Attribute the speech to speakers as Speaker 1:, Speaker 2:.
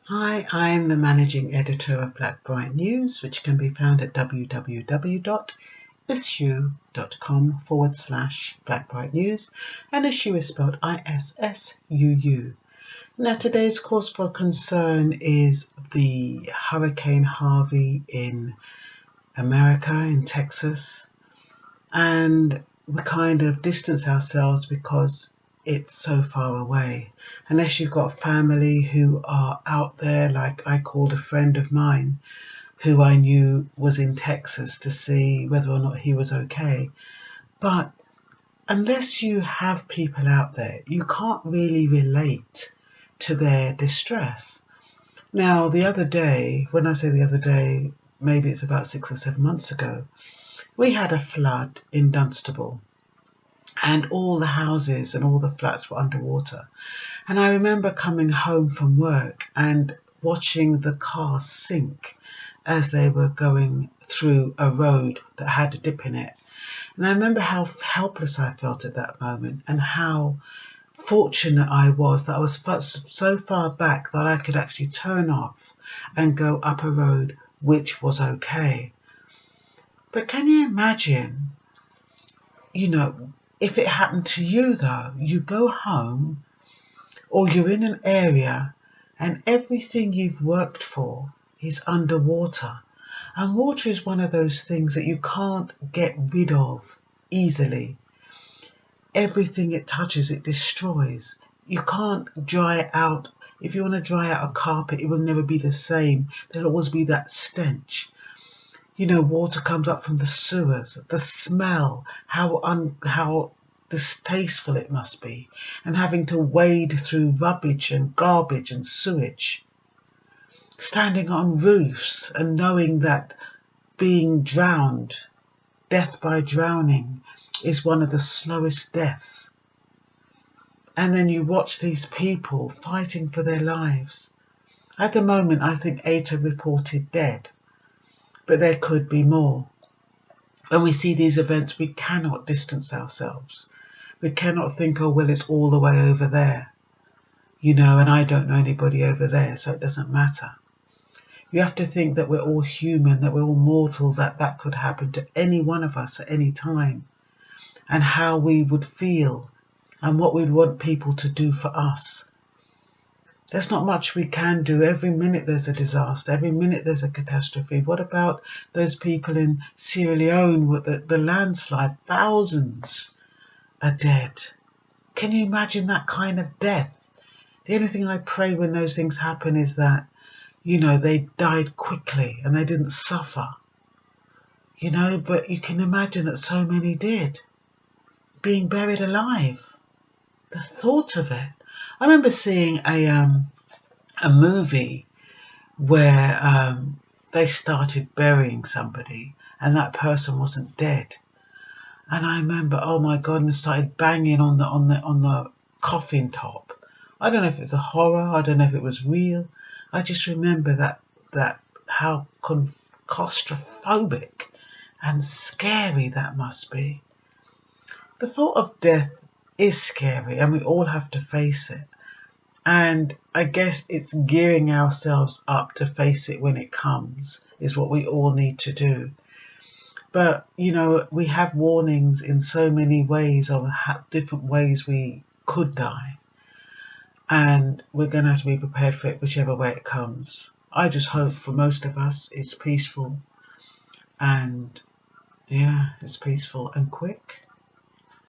Speaker 1: Hi, I'm the managing editor of Blackbright News, which can be found at www.issue.com/Blackbright News, and issue is spelled ISSUU. Now, today's cause for concern is the Hurricane Harvey in America, in Texas, and we kind of distance ourselves because it's so far away. Unless you've got family who are out there, like I called a friend of mine who I knew was in Texas to see whether or not he was okay. But unless you have people out there, you can't really relate to their distress. Now, the other day, when I say the other day, maybe it's about 6 or 7 months ago, we had a flood in Dunstable, and all the houses and all the flats were underwater. And I remember coming home from work and watching the cars sink as they were going through a road that had a dip in it. And I remember how helpless I felt at that moment, and how fortunate I was that I was so far back that I could actually turn off and go up a road which was okay. But can you imagine, if it happened to you though? You go home, or you're in an area and everything you've worked for is underwater. And water is one of those things that you can't get rid of easily. Everything it touches, it destroys. You can't dry it out. If you want to dry out a carpet, it will never be the same. There'll always be that stench. Water comes up from the sewers, the smell, how distasteful it must be, and having to wade through rubbish and garbage and sewage. Standing on roofs and knowing that being drowned, death by drowning, is one of the slowest deaths. And then you watch these people fighting for their lives. At the moment, I think 8 are reported dead, but there could be more. When we see these events, we cannot distance ourselves. We cannot think, oh, well, it's all the way over there, and I don't know anybody over there, so it doesn't matter. You have to think that we're all human, that we're all mortal, that could happen to any one of us at any time, and how we would feel and what we'd want people to do for us. There's not much we can do. Every minute there's a disaster. Every minute there's a catastrophe. What about those people in Sierra Leone with the landslide? Thousands are dead. Can you imagine that kind of death? The only thing I pray when those things happen is that, they died quickly and they didn't suffer. But you can imagine that so many did. Being buried alive. The thought of it. I remember seeing a movie where they started burying somebody and that person wasn't dead, and I remember, oh my God, and started banging on the coffin top. I don't know if it's a horror. I don't know if it was real. I just remember that how claustrophobic and scary that must be. The thought of death is scary, and we all have to face it. And I guess it's gearing ourselves up to face it when it comes is what we all need to do. But, we have warnings in so many ways of different ways we could die. And we're going to have to be prepared for it whichever way it comes. I just hope for most of us it's peaceful. And, yeah, it's peaceful and quick.